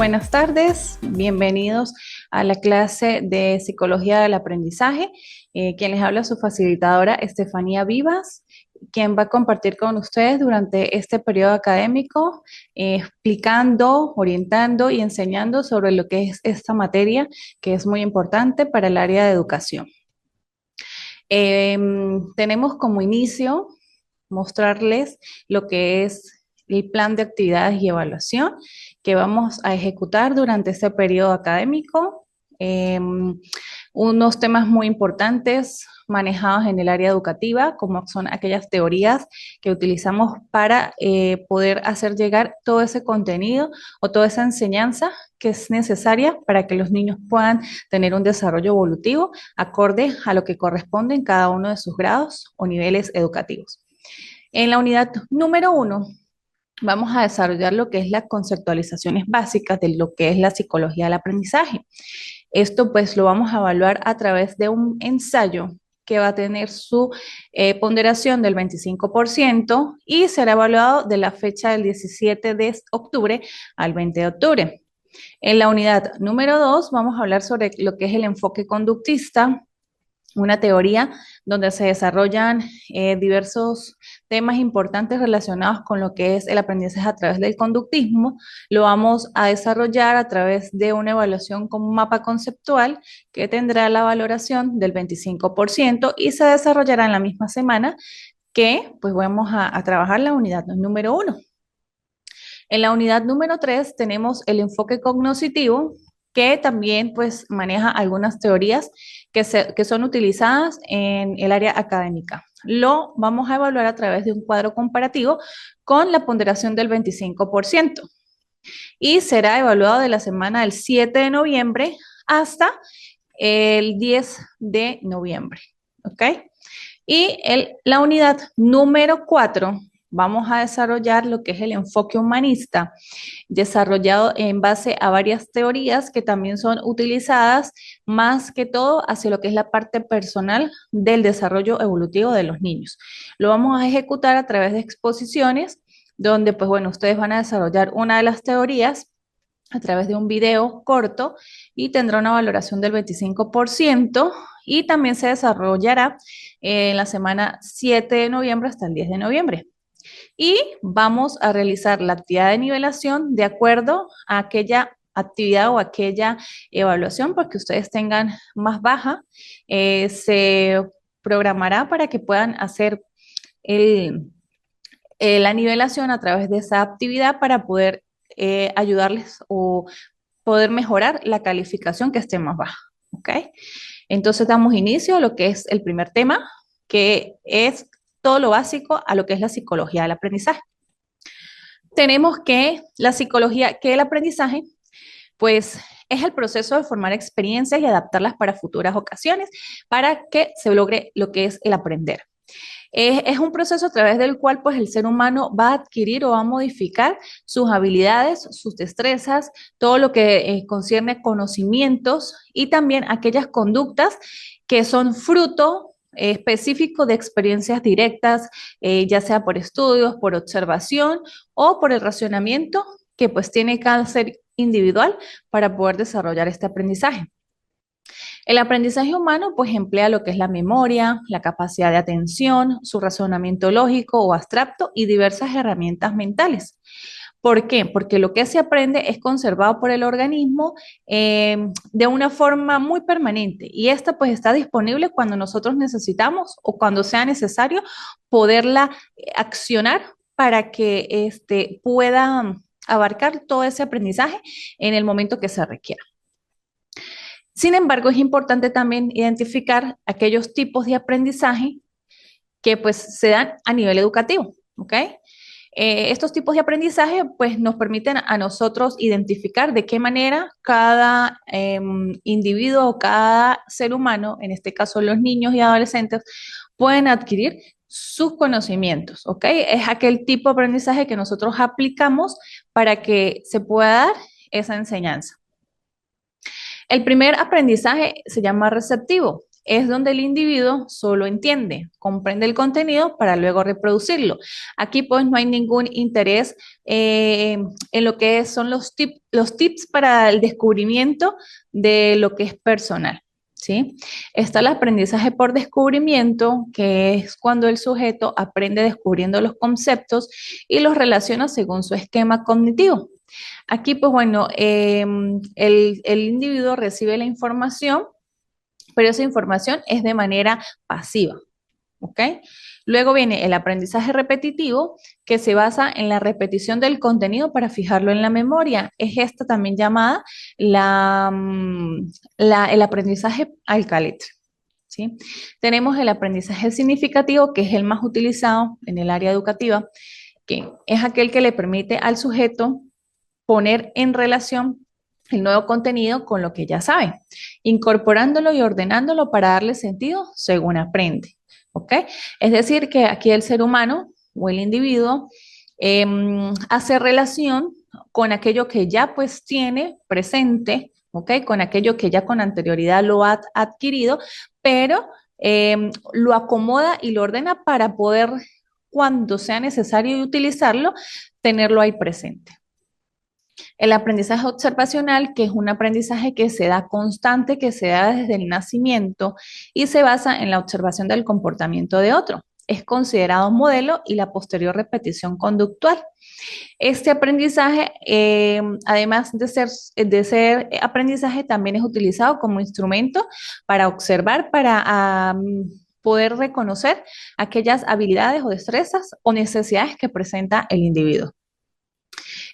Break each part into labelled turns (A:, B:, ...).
A: Buenas tardes, bienvenidos a la clase de Psicología del Aprendizaje. Quien les habla es su facilitadora Estefanía Vivas, quien va a compartir con ustedes durante este periodo académico, explicando, orientando y enseñando sobre lo que es esta materia, que es muy importante para el área de educación. Tenemos como inicio mostrarles lo que es el plan de actividades y evaluación que vamos a ejecutar durante este periodo académico. Unos temas muy importantes manejados en el área educativa, como son aquellas teorías que utilizamos para poder hacer llegar todo ese contenido o toda esa enseñanza que es necesaria para que los niños puedan tener un desarrollo evolutivo acorde a lo que corresponde en cada uno de sus grados o niveles educativos. En la unidad número 1 vamos a desarrollar lo que es las conceptualizaciones básicas de lo que es la psicología del aprendizaje. Esto pues lo vamos a evaluar a través de un ensayo que va a tener su ponderación del 25% y será evaluado de la fecha del 17 de octubre al 20 de octubre. En la unidad número 2 vamos a hablar sobre lo que es el enfoque conductista, una teoría donde se desarrollan diversos temas importantes relacionados con lo que es el aprendizaje a través del conductismo. Lo vamos a desarrollar a través de una evaluación con un mapa conceptual que tendrá la valoración del 25% y se desarrollará en la misma semana que pues vamos a trabajar la unidad número 1. En la unidad número 3 tenemos el enfoque cognoscitivo, que también pues maneja algunas teorías que son utilizadas en el área académica. Lo vamos a evaluar a través de un cuadro comparativo con la ponderación del 25% y será evaluado de la semana del 7 de noviembre hasta el 10 de noviembre. ¿Ok? Y la unidad número 4 vamos a desarrollar lo que es el enfoque humanista, desarrollado en base a varias teorías que también son utilizadas más que todo hacia lo que es la parte personal del desarrollo evolutivo de los niños. Lo vamos a ejecutar a través de exposiciones donde, pues bueno, ustedes van a desarrollar una de las teorías a través de un video corto y tendrá una valoración del 25% y también se desarrollará en la semana 7 de noviembre hasta el 10 de noviembre. Y vamos a realizar la actividad de nivelación de acuerdo a aquella actividad o aquella evaluación, porque ustedes tengan más baja, se programará para que puedan hacer la nivelación a través de esa actividad para poder ayudarles o poder mejorar la calificación que esté más baja. ¿Ok? Entonces damos inicio a lo que es el primer tema, que es todo lo básico a lo que es la psicología del aprendizaje. Tenemos que la psicología, que el aprendizaje, pues es el proceso de formar experiencias y adaptarlas para futuras ocasiones para que se logre lo que es el aprender. Es un proceso a través del cual pues el ser humano va a adquirir o va a modificar sus habilidades, sus destrezas, todo lo que concierne conocimientos y también aquellas conductas que son fruto específico de experiencias directas, ya sea por estudios, por observación o por el racionamiento que pues tiene cada ser individual para poder desarrollar este aprendizaje. El aprendizaje humano pues emplea lo que es la memoria, la capacidad de atención, su razonamiento lógico o abstracto y diversas herramientas mentales. ¿Por qué? Porque lo que se aprende es conservado por el organismo de una forma muy permanente y esta pues está disponible cuando nosotros necesitamos o cuando sea necesario poderla accionar para que pueda abarcar todo ese aprendizaje en el momento que se requiera. Sin embargo, es importante también identificar aquellos tipos de aprendizaje que pues se dan a nivel educativo, ¿ok? Estos tipos de aprendizaje pues nos permiten a nosotros identificar de qué manera cada individuo o cada ser humano, en este caso los niños y adolescentes, pueden adquirir sus conocimientos, ¿ok? Es aquel tipo de aprendizaje que nosotros aplicamos para que se pueda dar esa enseñanza. El primer aprendizaje se llama receptivo. es donde el individuo solo entiende, comprende el contenido para luego reproducirlo. Aquí pues no hay ningún interés en lo que son los tips para el descubrimiento de lo que es personal. ¿Sí? Está el aprendizaje por descubrimiento, que es cuando el sujeto aprende descubriendo los conceptos y los relaciona según su esquema cognitivo. Aquí, pues bueno, el individuo recibe la información, pero esa información es de manera pasiva, ¿ok? Luego viene el aprendizaje repetitivo, que se basa en la repetición del contenido para fijarlo en la memoria. Es esta también llamada el aprendizaje al caletre. ¿Sí? Tenemos el aprendizaje significativo, que es el más utilizado en el área educativa, que es aquel que le permite al sujeto poner en relación el nuevo contenido con lo que ya sabe, incorporándolo y ordenándolo para darle sentido según aprende. ¿Ok? Es decir, que aquí el ser humano o el individuo hace relación con aquello que ya pues tiene presente, ¿ok? Con aquello que ya con anterioridad lo ha adquirido, pero lo acomoda y lo ordena para poder, cuando sea necesario utilizarlo, tenerlo ahí presente. El aprendizaje observacional, que es un aprendizaje que se da constante, que se da desde el nacimiento y se basa en la observación del comportamiento de otro. Es considerado modelo y la posterior repetición conductual. Este aprendizaje, además de ser aprendizaje, también es utilizado como instrumento para observar, para poder reconocer aquellas habilidades o destrezas o necesidades que presenta el individuo.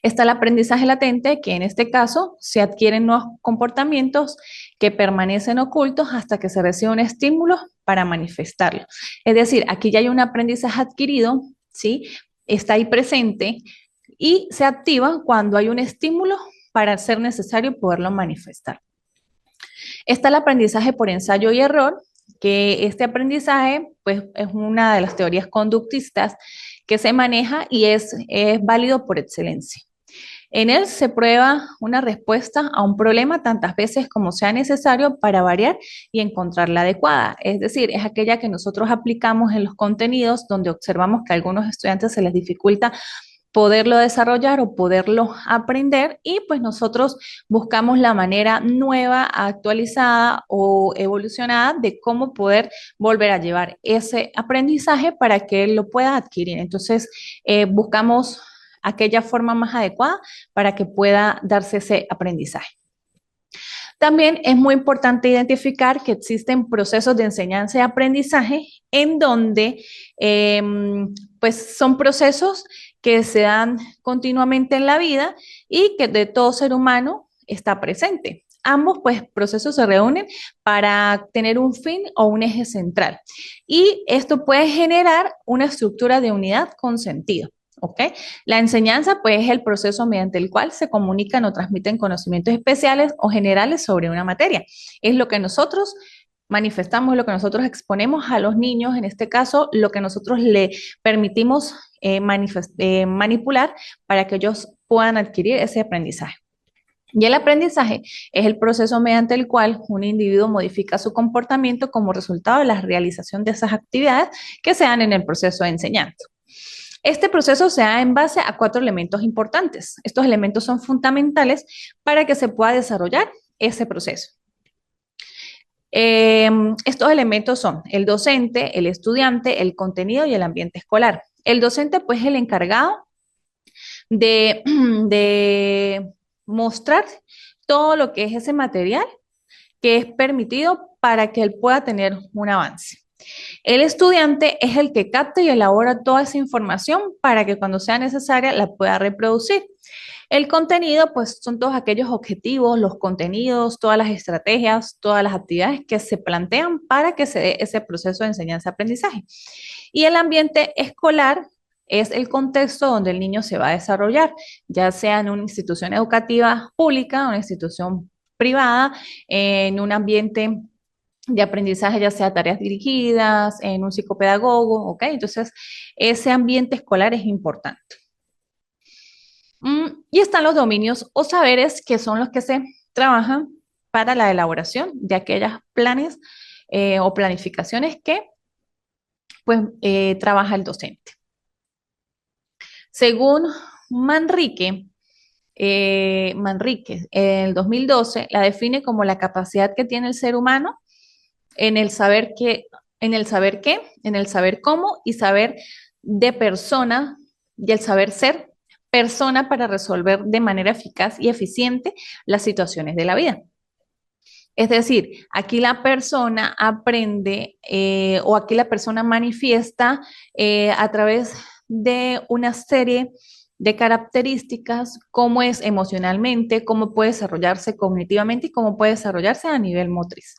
A: Está el aprendizaje latente, que en este caso se adquieren nuevos comportamientos que permanecen ocultos hasta que se recibe un estímulo para manifestarlo. Es decir, aquí ya hay un aprendizaje adquirido, ¿sí? Está ahí presente y se activa cuando hay un estímulo para ser necesario poderlo manifestar. Está el aprendizaje por ensayo y error, que este aprendizaje pues, es una de las teorías conductistas que se maneja y es válido por excelencia. En él se prueba una respuesta a un problema tantas veces como sea necesario para variar y encontrar la adecuada. Es decir, es aquella que nosotros aplicamos en los contenidos donde observamos que a algunos estudiantes se les dificulta poderlo desarrollar o poderlo aprender y pues nosotros buscamos la manera nueva, actualizada o evolucionada de cómo poder volver a llevar ese aprendizaje para que él lo pueda adquirir. Entonces, buscamos aquella forma más adecuada para que pueda darse ese aprendizaje. También es muy importante identificar que existen procesos de enseñanza y aprendizaje en donde pues son procesos que se dan continuamente en la vida y que de todo ser humano está presente. Ambos pues, procesos se reúnen para tener un fin o un eje central. Y esto puede generar una estructura de unidad con sentido. ¿Ok? La enseñanza, pues, es el proceso mediante el cual se comunican o transmiten conocimientos especiales o generales sobre una materia. Es lo que nosotros manifestamos, lo que nosotros exponemos a los niños, en este caso, lo que nosotros le permitimos manipular para que ellos puedan adquirir ese aprendizaje. Y el aprendizaje es el proceso mediante el cual un individuo modifica su comportamiento como resultado de la realización de esas actividades que se dan en el proceso de enseñanza. Este proceso se da en base a 4 elementos importantes. Estos elementos son fundamentales para que se pueda desarrollar ese proceso. Estos elementos son el docente, el estudiante, el contenido y el ambiente escolar. El docente, pues, es el encargado de, de mostrar todo lo que es ese material que es permitido para que él pueda tener un avance. El estudiante es el que capta y elabora toda esa información para que cuando sea necesaria la pueda reproducir. El contenido, pues son todos aquellos objetivos, los contenidos, todas las estrategias, todas las actividades que se plantean para que se dé ese proceso de enseñanza-aprendizaje. Y el ambiente escolar es el contexto donde el niño se va a desarrollar, ya sea en una institución educativa pública, una institución privada, en un ambiente de aprendizaje, ya sea tareas dirigidas, en un psicopedagogo, ¿ok? Entonces, ese ambiente escolar es importante. Y están los dominios o saberes que son los que se trabajan para la elaboración de aquellos planes o planificaciones que pues, trabaja el docente. Según Manrique, Manrique, en el 2012 la define como la capacidad que tiene el ser humano en el saber qué, en el saber cómo y saber de persona y el saber ser persona para resolver de manera eficaz y eficiente las situaciones de la vida. Es decir, aquí la persona aprende o aquí la persona manifiesta a través de una serie de características, cómo es emocionalmente, cómo puede desarrollarse cognitivamente y cómo puede desarrollarse a nivel motriz.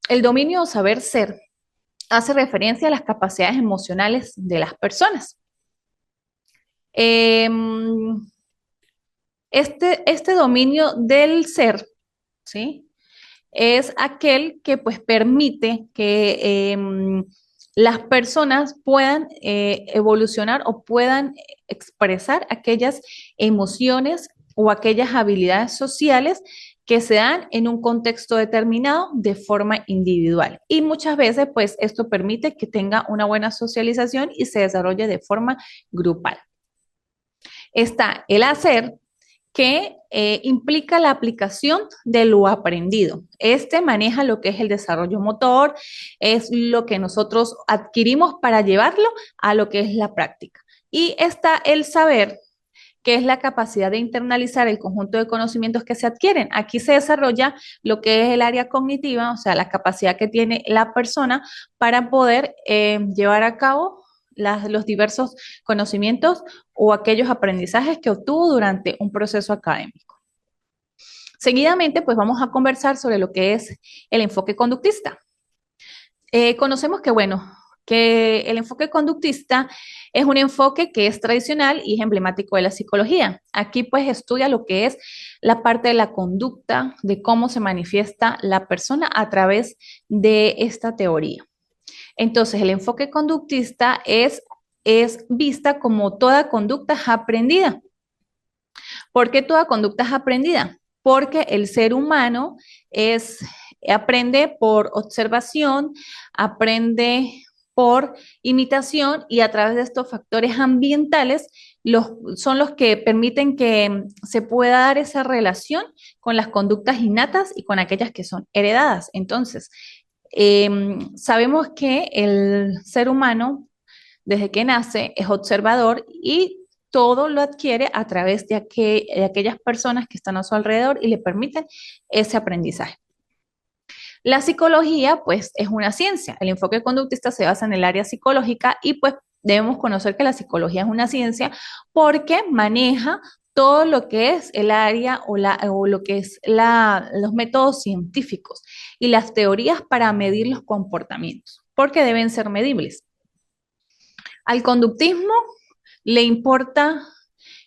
A: El dominio o saber ser hace referencia a las capacidades emocionales de las personas. Eh, este dominio del ser, ¿sí? Es aquel que pues permite que las personas puedan evolucionar o puedan expresar aquellas emociones o aquellas habilidades sociales que se dan en un contexto determinado de forma individual. Y muchas veces, pues, esto permite que tenga una buena socialización y se desarrolle de forma grupal. Está el hacer, que implica la aplicación de lo aprendido. Este maneja lo que es el desarrollo motor, es lo que nosotros adquirimos para llevarlo a lo que es la práctica. Y está el saber, que es la capacidad de internalizar el conjunto de conocimientos que se adquieren. Aquí se desarrolla lo que es el área cognitiva, o sea, la capacidad que tiene la persona para poder llevar a cabo los diversos conocimientos o aquellos aprendizajes que obtuvo durante un proceso académico. Seguidamente, pues vamos a conversar sobre lo que es el enfoque conductista. Conocemos que, bueno, que el enfoque conductista es un enfoque que es tradicional y es emblemático de la psicología. Aquí pues estudia lo que es la parte de la conducta, de cómo se manifiesta la persona a través de esta teoría. Entonces, el enfoque conductista es vista como toda conducta aprendida. ¿Por qué toda conducta es aprendida? Porque el ser humano aprende por observación, aprende por imitación y a través de estos factores ambientales son los que permiten que se pueda dar esa relación con las conductas innatas y con aquellas que son heredadas. Entonces, sabemos que el ser humano, desde que nace, es observador y todo lo adquiere a través de aquellas personas que están a su alrededor y le permiten ese aprendizaje. La psicología, pues, es una ciencia. El enfoque conductista se basa en el área psicológica y, pues, debemos conocer que la psicología es una ciencia porque maneja todo lo que es el área o lo que es los métodos científicos y las teorías para medir los comportamientos, porque deben ser medibles. Al conductismo le importa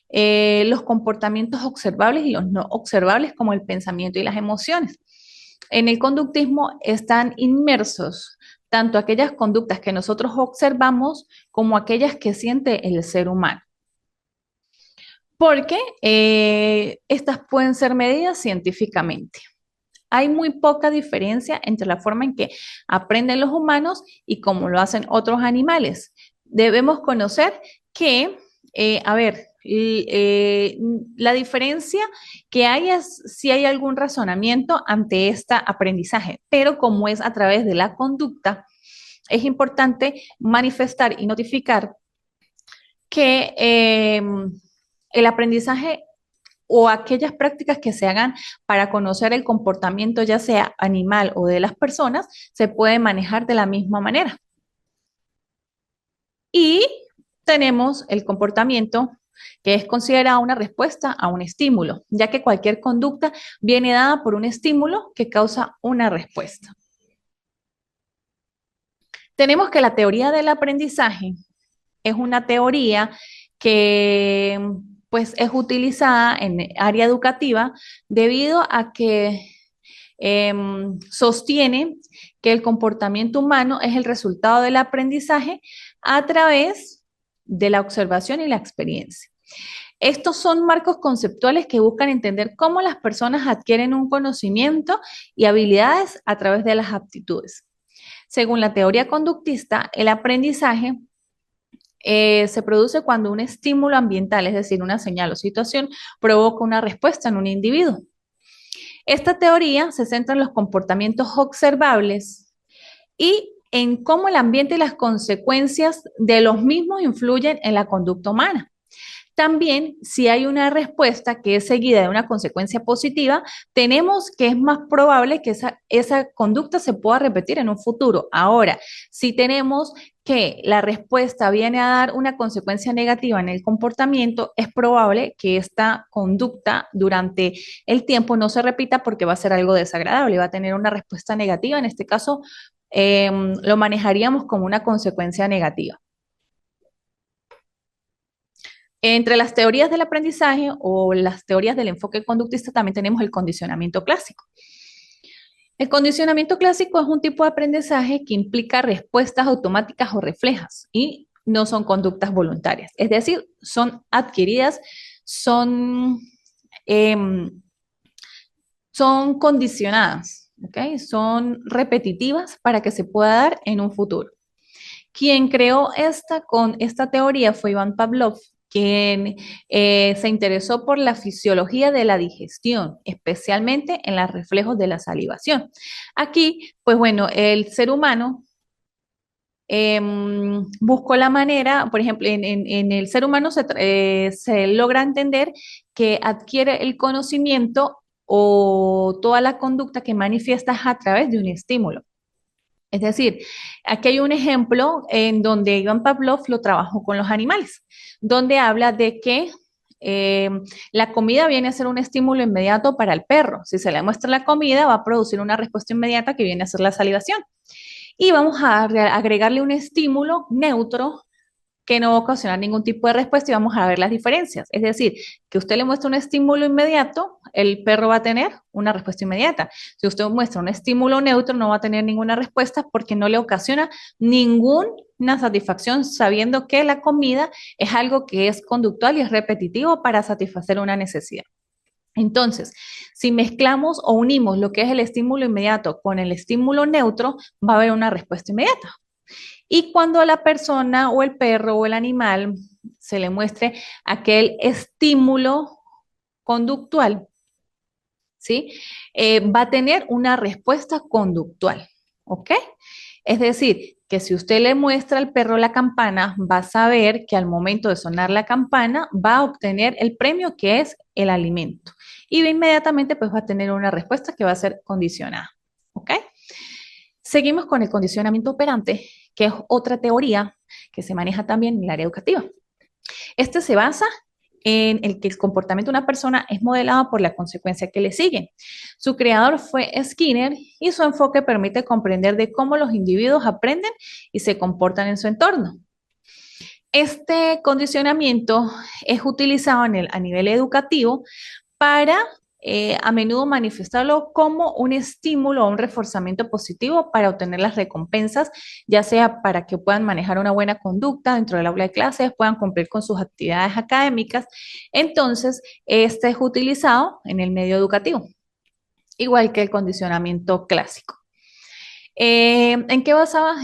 A: los comportamientos observables y los no observables como el pensamiento y las emociones. En el conductismo están inmersos tanto aquellas conductas que nosotros observamos como aquellas que siente el ser humano. Porque estas pueden ser medidas científicamente. Hay muy poca diferencia entre la forma en que aprenden los humanos y cómo lo hacen otros animales. Debemos conocer que, la diferencia que hay es si hay algún razonamiento ante este aprendizaje, pero como es a través de la conducta, es importante manifestar y notificar que el aprendizaje o aquellas prácticas que se hagan para conocer el comportamiento, ya sea animal o de las personas, se puede manejar de la misma manera. Y tenemos el comportamiento, que es considerado una respuesta a un estímulo, ya que cualquier conducta viene dada por un estímulo que causa una respuesta. Tenemos que la teoría del aprendizaje es una teoría que pues es utilizada en área educativa debido a que sostiene que el comportamiento humano es el resultado del aprendizaje a través de la observación y la experiencia. Estos son marcos conceptuales que buscan entender cómo las personas adquieren un conocimiento y habilidades a través de las aptitudes. Según la teoría conductista, el aprendizaje se produce cuando un estímulo ambiental, es decir, una señal o situación, provoca una respuesta en un individuo. Esta teoría se centra en los comportamientos observables y en cómo el ambiente y las consecuencias de los mismos influyen en la conducta humana. También, si hay una respuesta que es seguida de una consecuencia positiva, tenemos que es más probable que esa conducta se pueda repetir en un futuro. Ahora, si tenemos que la respuesta viene a dar una consecuencia negativa en el comportamiento, es probable que esta conducta durante el tiempo no se repita porque va a ser algo desagradable, va a tener una respuesta negativa. En este caso, lo manejaríamos como una consecuencia negativa. Entre las teorías del aprendizaje o las teorías del enfoque conductista también tenemos el condicionamiento clásico. El condicionamiento clásico es un tipo de aprendizaje que implica respuestas automáticas o reflejas y no son conductas voluntarias. Es decir, son adquiridas, son, eh, son condicionadas, ¿okay? Son repetitivas para que se pueda dar en un futuro. Quien creó esta teoría fue Iván Pavlov, quien se interesó por la fisiología de la digestión, especialmente en los reflejos de la salivación. Aquí, pues bueno, el ser humano buscó la manera, por ejemplo, en el ser humano se logra entender que adquiere el conocimiento o toda la conducta que manifiestas a través de un estímulo. Es decir, aquí hay un ejemplo en donde Iván Pavlov lo trabajó con los animales, donde habla de que eh, la comida viene a ser un estímulo inmediato para el perro. Si se le muestra la comida, va a producir una respuesta inmediata que viene a ser la salivación. Y vamos a agregarle un estímulo neutro que no va a ocasionar ningún tipo de respuesta y vamos a ver las diferencias. Es decir, que usted le muestra un estímulo inmediato, el perro va a tener una respuesta inmediata. Si usted muestra un estímulo neutro, no va a tener ninguna respuesta porque no le ocasiona ninguna satisfacción sabiendo que la comida es algo que es conductual y es repetitivo para satisfacer una necesidad. Entonces, si mezclamos o unimos lo que es el estímulo inmediato con el estímulo neutro, va a haber una respuesta inmediata. Y cuando a la persona o el perro o el animal se le muestre aquel estímulo conductual, ¿sí? Va a tener una respuesta conductual, ¿ok? Es decir, que si usted le muestra al perro la campana, va a saber que al momento de sonar la campana va a obtener el premio que es el alimento. Y inmediatamente pues va a tener una respuesta que va a ser condicionada, ¿ok? Seguimos con el condicionamiento operante, que es otra teoría que se maneja también en el área educativa. Este se basa en el que el comportamiento de una persona es modelado por la consecuencia que le sigue. Su creador fue Skinner y su enfoque permite comprender de cómo los individuos aprenden y se comportan en su entorno. Este condicionamiento es utilizado a nivel educativo para a menudo manifestarlo como un estímulo o un reforzamiento positivo para obtener las recompensas, ya sea para que puedan manejar una buena conducta dentro del aula de clases, puedan cumplir con sus actividades académicas. Entonces, este es utilizado en el medio educativo, igual que el condicionamiento clásico. ¿En qué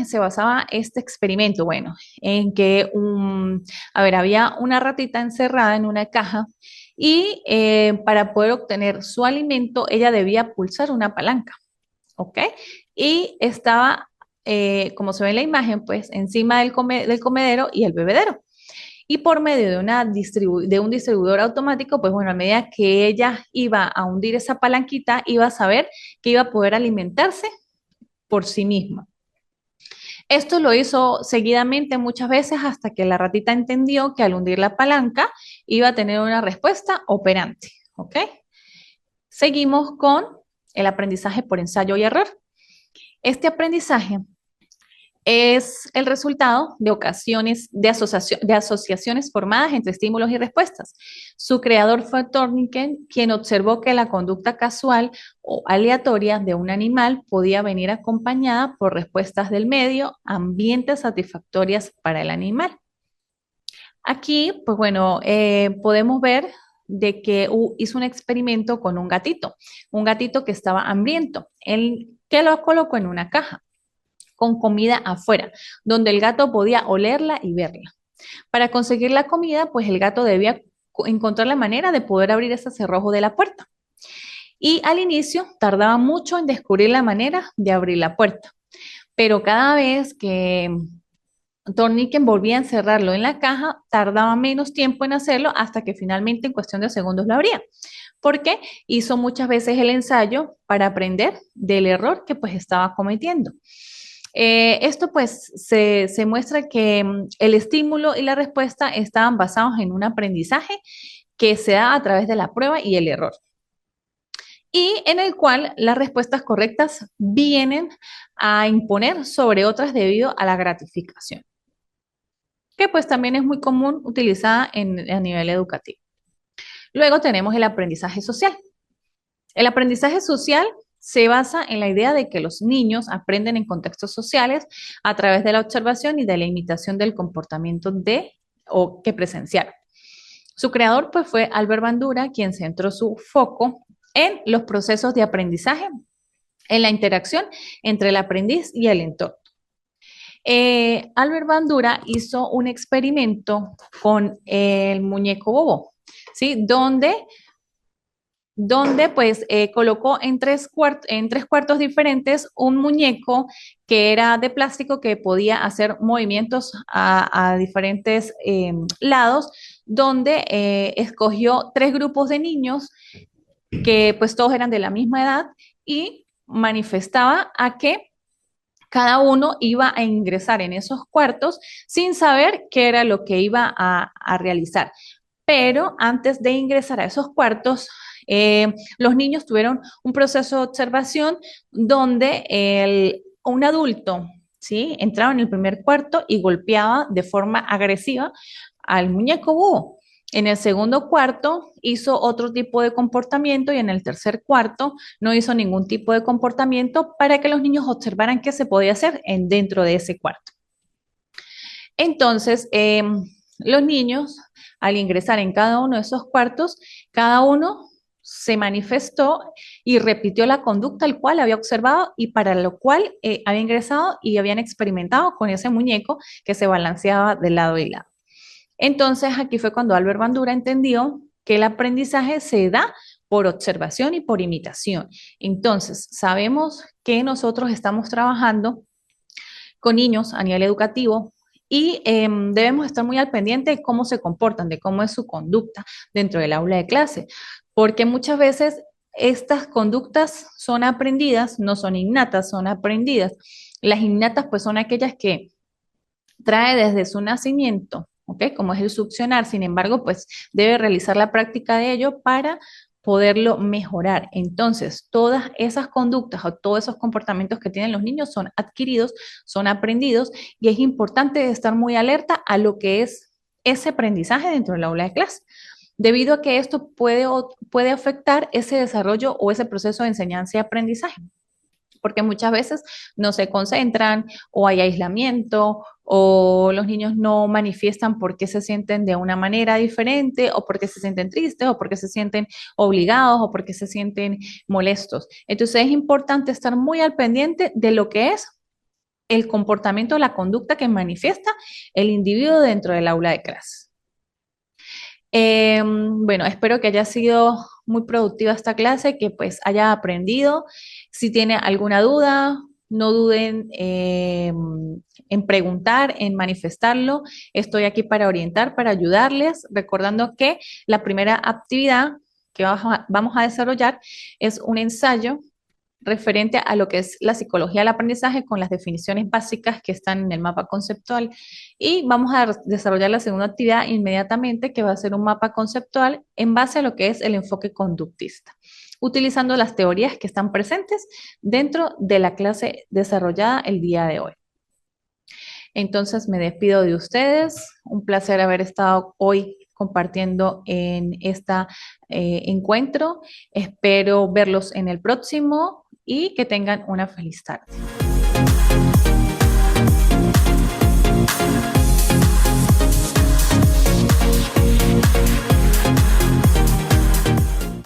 A: se basaba este experimento? Bueno, en que había una ratita encerrada en una caja y para poder obtener su alimento ella debía pulsar una palanca, ¿ok? Y estaba, como se ve en la imagen, pues encima del comedero y el bebedero. Y por medio de un distribuidor automático, pues bueno, a medida que ella iba a hundir esa palanquita, iba a saber que iba a poder alimentarse por sí misma. Esto lo hizo seguidamente muchas veces hasta que la ratita entendió que al hundir la palanca iba a tener una respuesta operante. ¿Ok? Seguimos con el aprendizaje por ensayo y error. Este aprendizaje es el resultado de de asociaciones formadas entre estímulos y respuestas. Su creador fue Thorniken, quien observó que la conducta casual o aleatoria de un animal podía venir acompañada por respuestas del medio, ambientes satisfactorias para el animal. Aquí, pues bueno, podemos ver de que hizo un experimento con un gatito que estaba hambriento, él, que lo colocó en una caja con comida afuera, donde el gato podía olerla y verla. Para conseguir la comida, pues el gato debía encontrar la manera de poder abrir ese cerrojo de la puerta. Y al inicio tardaba mucho en descubrir la manera de abrir la puerta, pero cada vez que Torniquen volvía a encerrarlo en la caja, tardaba menos tiempo en hacerlo hasta que finalmente en cuestión de segundos lo abría, porque hizo muchas veces el ensayo para aprender del error que pues estaba cometiendo. Esto pues se muestra que el estímulo y la respuesta estaban basados en un aprendizaje que se da a través de la prueba y el error, y en el cual las respuestas correctas vienen a imponer sobre otras debido a la gratificación, que pues también es muy común utilizada a nivel educativo. Luego tenemos el aprendizaje social. El aprendizaje social se basa en la idea de que los niños aprenden en contextos sociales a través de la observación y de la imitación del comportamiento de o que presenciaron. Su creador pues fue Albert Bandura, quien centró su foco en los procesos de aprendizaje, en la interacción entre el aprendiz y el entorno. Albert Bandura hizo un experimento con el muñeco Bobo, ¿sí? Donde pues colocó en tres cuartos diferentes un muñeco que era de plástico que podía hacer movimientos a diferentes lados, donde escogió tres grupos de niños que pues todos eran de la misma edad y manifestaba a que cada uno iba a ingresar en esos cuartos sin saber qué era lo que iba a realizar. Pero antes de ingresar a esos cuartos, los niños tuvieron un proceso de observación donde un adulto, ¿sí?, entraba en el primer cuarto y golpeaba de forma agresiva al muñeco búho. En el segundo cuarto hizo otro tipo de comportamiento y en el tercer cuarto no hizo ningún tipo de comportamiento para que los niños observaran qué se podía hacer dentro de ese cuarto. Entonces, los niños, al ingresar en cada uno de esos cuartos, cada uno se manifestó y repitió la conducta al cual había observado y para lo cual había ingresado y habían experimentado con ese muñeco que se balanceaba de lado y lado. Entonces, aquí fue cuando Albert Bandura entendió que el aprendizaje se da por observación y por imitación. Entonces, sabemos que nosotros estamos trabajando con niños a nivel educativo y debemos estar muy al pendiente de cómo se comportan, de cómo es su conducta dentro del aula de clase, porque muchas veces estas conductas son aprendidas, no son innatas, son aprendidas. Las innatas pues son aquellas que trae desde su nacimiento, ¿ok? Como es el succionar, sin embargo, pues debe realizar la práctica de ello para poderlo mejorar. Entonces, todas esas conductas o todos esos comportamientos que tienen los niños son adquiridos, son aprendidos y es importante estar muy alerta a lo que es ese aprendizaje dentro del aula de clase, debido a que esto puede afectar ese desarrollo o ese proceso de enseñanza y aprendizaje, porque muchas veces no se concentran o hay aislamiento o los niños no manifiestan por qué se sienten de una manera diferente o por qué se sienten tristes o por qué se sienten obligados o por qué se sienten molestos. Entonces es importante estar muy al pendiente de lo que es el comportamiento, la conducta que manifiesta el individuo dentro del aula de clase. Bueno, espero que haya sido muy productiva esta clase, que pues haya aprendido. Si tiene alguna duda, no duden en preguntar, en manifestarlo. Estoy aquí para orientar, para ayudarles, recordando que la primera actividad que vamos a desarrollar es un ensayo referente a lo que es la psicología del aprendizaje con las definiciones básicas que están en el mapa conceptual. Y vamos a desarrollar la segunda actividad inmediatamente, que va a ser un mapa conceptual en base a lo que es el enfoque conductista, utilizando las teorías que están presentes dentro de la clase desarrollada el día de hoy. Entonces me despido de ustedes. Un placer haber estado hoy compartiendo en este encuentro. Espero verlos en el próximo y que tengan una feliz tarde.